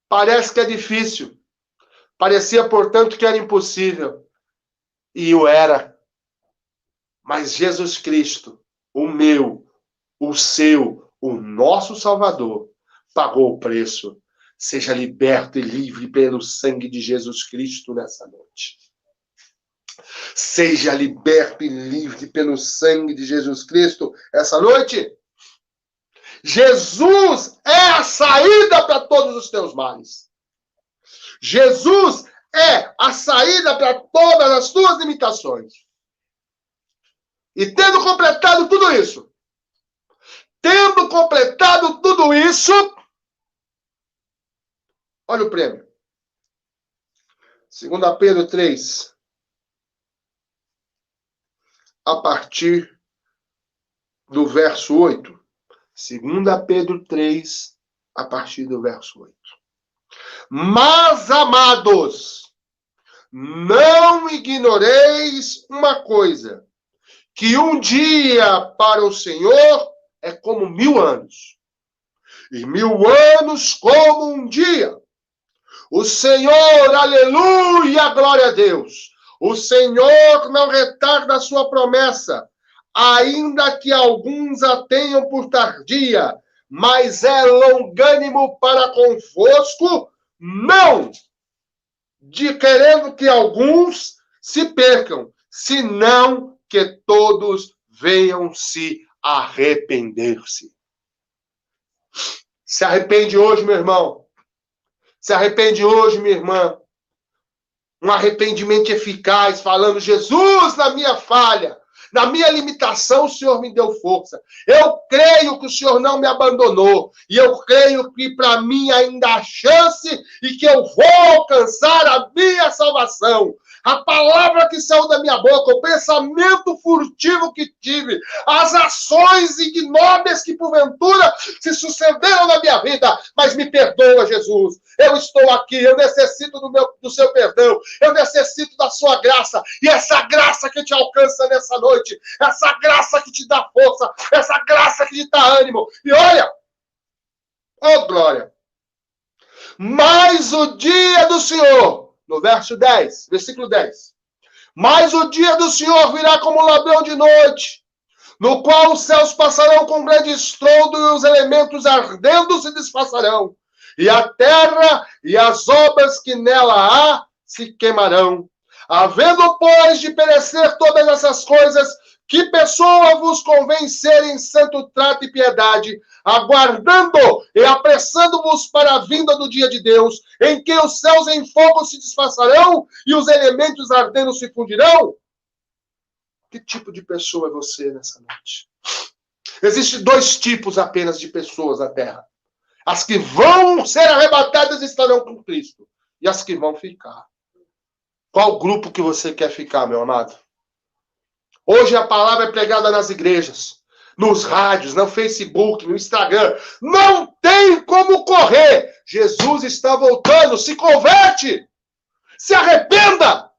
Parece que é difícil. Parecia, portanto, que era impossível. E o era. Mas Jesus Cristo, o meu, o seu, o nosso Salvador, pagou o preço. Seja liberto e livre pelo sangue de Jesus Cristo nessa noite. Seja liberto e livre pelo sangue de Jesus Cristo essa noite. Jesus é a saída para todos os teus males. Jesus é a saída para todas as tuas limitações. E tendo completado tudo isso, Tendo completado tudo isso, olha o prêmio. 2 Pedro 3, a partir do verso 8. 2 Pedro 3, a partir do verso 8. Mas, amados, não ignoreis uma coisa, que um dia para o Senhor é como 1000 anos, e 1000 anos como um dia. O Senhor, aleluia, glória a Deus. O Senhor não retarda a sua promessa, ainda que alguns a tenham por tardia, mas é longânimo para convosco, não de querendo que alguns se percam, senão que todos venham se arrepender-se. Se arrepende hoje, meu irmão. Se arrepende hoje, minha irmã. Um arrependimento eficaz, falando: Jesus, na minha falha, na minha limitação, o Senhor me deu força. Eu creio que o Senhor não me abandonou. E eu creio que para mim ainda há chance e que eu vou alcançar a minha salvação. A palavra que saiu da minha boca, o pensamento furtivo que tive, as ações ignóbeis que porventura se sucederam na minha vida, mas me perdoa, Jesus. Eu estou aqui, eu necessito do seu perdão, eu necessito da sua graça, e essa graça que te alcança nessa noite, essa graça que te dá força, essa graça que te dá ânimo. E olha, oh glória, mas o dia do Senhor, no verso 10, versículo 10. Mas o dia do Senhor virá como um ladrão de noite, no qual os céus passarão com grande estrondo e os elementos ardendo se desfaçarão, e a terra e as obras que nela há se queimarão. Havendo, pois, de perecer todas essas coisas, que pessoa vos convém ser em santo trato e piedade, aguardando e apressando-vos para a vinda do dia de Deus, em que os céus em fogo se desfaçarão e os elementos ardendo se fundirão? Que tipo de pessoa é você nessa noite? Existem 2 tipos apenas de pessoas na Terra. As que vão ser arrebatadas estarão com Cristo, e as que vão ficar. Qual grupo que você quer ficar, meu amado? Hoje a palavra é pregada nas igrejas, nos rádios, no Facebook, no Instagram. Não tem como correr. Jesus está voltando. Se converte. Se arrependa.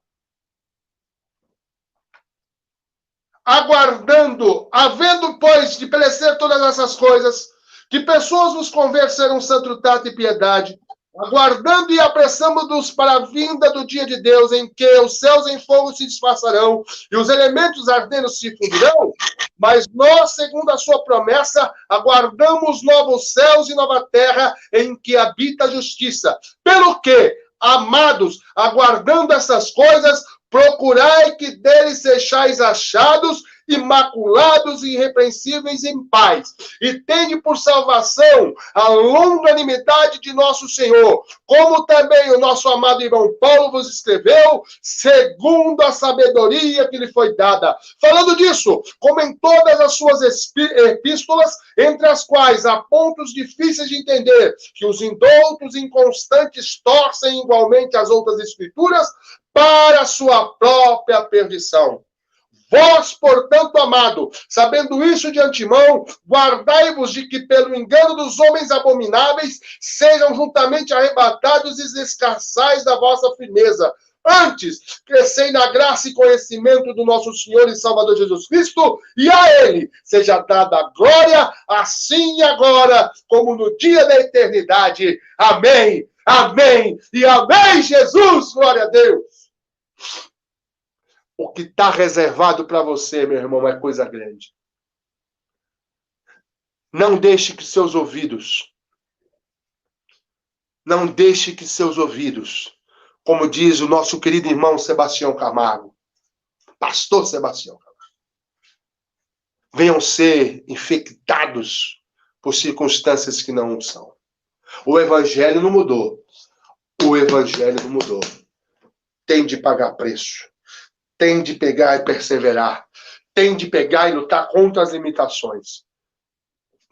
Aguardando, havendo, pois, de perecer todas essas coisas, que pessoas vos convencerão santo trato e piedade, aguardando e apressando-nos para a vinda do dia de Deus, em que os céus em fogo se disfarçarão e os elementos ardendo se fundirão, mas nós, segundo a sua promessa, aguardamos novos céus e nova terra em que habita a justiça. Pelo que, amados, aguardando essas coisas, procurai que deles sejais achados, imaculados e irrepreensíveis em paz, e tende por salvação a longanimidade de nosso Senhor, como também o nosso amado irmão Paulo vos escreveu, segundo a sabedoria que lhe foi dada. Falando disso, como em todas as suas epístolas, entre as quais há pontos difíceis de entender, que os indoutos inconstantes torcem igualmente as outras escrituras para a sua própria perdição. Vós, portanto, amado, sabendo isso de antemão, guardai-vos de que, pelo engano dos homens abomináveis, sejam juntamente arrebatados e escassais da vossa firmeza. Antes, crescei na graça e conhecimento do nosso Senhor e Salvador Jesus Cristo, e a Ele seja dada a glória, assim e agora, como no dia da eternidade. Amém, amém e amém, Jesus, glória a Deus. O que está reservado para você, meu irmão, é coisa grande. Não deixe que seus ouvidos, como diz o nosso querido irmão Sebastião Camargo, pastor Sebastião Camargo, venham ser infectados por circunstâncias que não são. O evangelho não mudou. Tem de pagar preço. Tem de pegar e perseverar. Tem de pegar e lutar contra as limitações.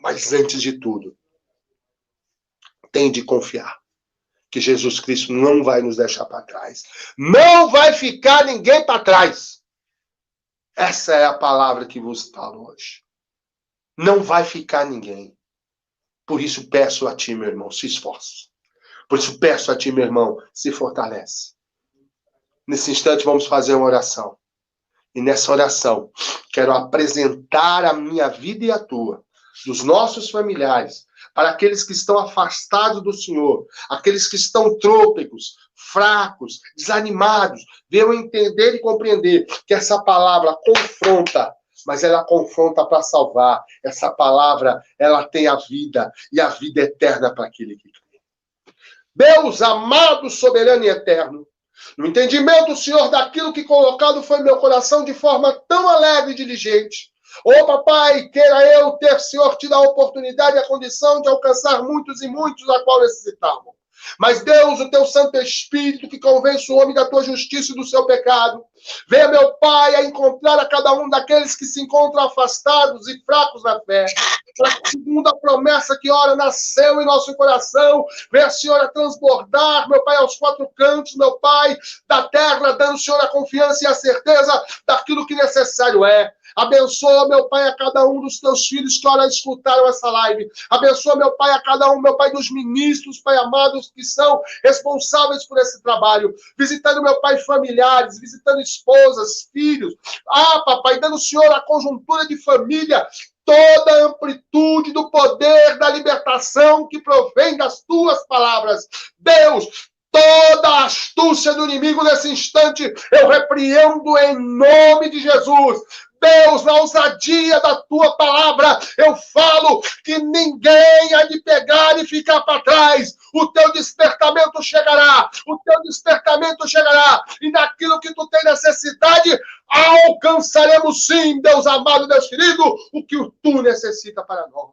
Mas antes de tudo, tem de confiar que Jesus Cristo não vai nos deixar para trás. Não vai ficar ninguém para trás. Essa é a palavra que vos falo hoje. Não vai ficar ninguém. Por isso peço a ti, meu irmão, se esforce. Por isso peço a ti, meu irmão, se fortalece. Nesse instante vamos fazer uma oração. E nessa oração, quero apresentar a minha vida e a tua, dos nossos familiares, para aqueles que estão afastados do Senhor, aqueles que estão trôpegos, fracos, desanimados, venham entender e compreender que essa palavra confronta, mas ela confronta para salvar. Essa palavra, ela tem a vida, e a vida eterna para aquele que crê. Deus amado, soberano e eterno, no entendimento, Senhor, daquilo que colocado foi no meu coração de forma tão alegre e diligente. Ô, papai, queira eu ter, Senhor, te dar a oportunidade e a condição de alcançar muitos e muitos a qual necessitavam. Mas, Deus, o teu Santo Espírito, que convence o homem da tua justiça e do seu pecado, venha, meu Pai, a encontrar a cada um daqueles que se encontram afastados e fracos na fé. Segundo a promessa que ora nasceu em nosso coração, venha, Senhor, a transbordar, meu Pai, aos quatro cantos, meu Pai, da terra, dando, Senhor, a confiança e a certeza daquilo que necessário é. Abençoa, meu Pai, a cada um dos teus filhos que ora escutaram essa live. Abençoa, meu Pai, a cada um, meu Pai, dos ministros, Pai amados, que são responsáveis por esse trabalho. Visitando, meu Pai, familiares, visitando esposas, filhos. Papai, dando, Senhor, a conjuntura de família, toda a amplitude do poder da libertação que provém das tuas palavras. Deus, toda a astúcia do inimigo nesse instante, eu repreendo em nome de Jesus. Deus, na ousadia da tua palavra, eu falo que ninguém há de pegar e ficar para trás. O teu despertamento chegará, e naquilo que tu tem necessidade, alcançaremos sim, Deus amado, Deus querido, o que tu necessita para nós.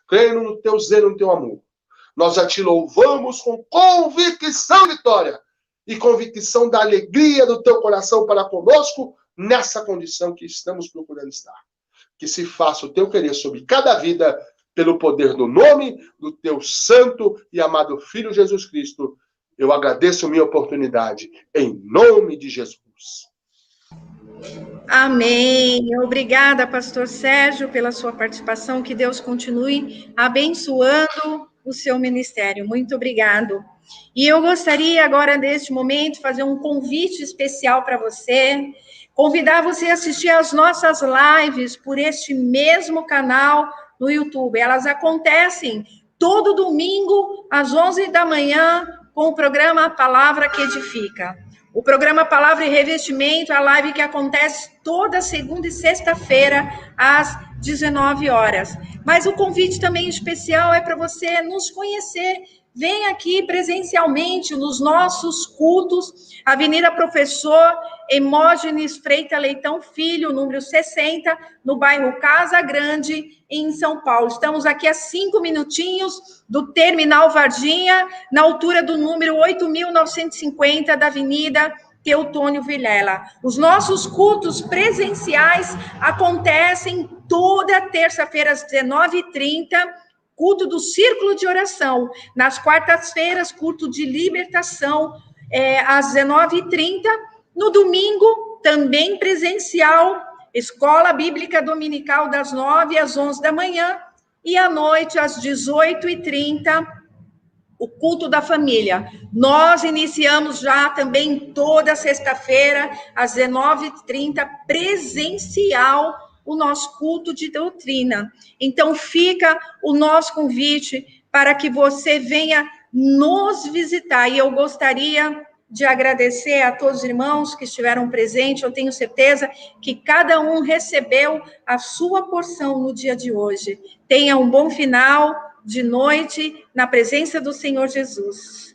Crendo no teu zelo, no teu amor, nós já te louvamos com convicção de vitória e convicção da alegria do teu coração para conosco, nessa condição que estamos procurando estar. Que se faça o teu querer sobre cada vida, pelo poder do nome do teu santo e amado Filho Jesus Cristo. Eu agradeço minha oportunidade, em nome de Jesus. Amém. Obrigada, pastor Sérgio, pela sua participação. Que Deus continue abençoando o seu ministério. Muito obrigado. E eu gostaria agora, neste momento, fazer um convite especial para você, convidar você a assistir às nossas lives por este mesmo canal no YouTube. Elas acontecem todo domingo, às 11 da manhã, com o programa Palavra que Edifica. O programa Palavra e Revestimento é a live que acontece toda segunda e sexta-feira, às 19 horas. Mas o convite também especial é para você nos conhecer. Vem aqui presencialmente nos nossos cultos, Avenida Professor Hemógenes Freitas Leitão Filho, número 60, no bairro Casa Grande, em São Paulo. Estamos aqui a 5 minutinhos do Terminal Varginha, na altura do número 8.950 da Avenida Teutônio Vilela. Os nossos cultos presenciais acontecem toda terça-feira às 19h30, culto do Círculo de Oração. Nas quartas-feiras, culto de libertação, às 19h30. No domingo, também presencial, Escola Bíblica Dominical das 9 às 11 da manhã. E à noite, às 18h30, o culto da família. Nós iniciamos já também toda sexta-feira, às 19h30, presencial, o nosso culto de doutrina. Então, fica o nosso convite para que você venha nos visitar. E eu gostaria de agradecer a todos os irmãos que estiveram presentes. Eu tenho certeza que cada um recebeu a sua porção no dia de hoje. Tenha um bom final de noite na presença do Senhor Jesus.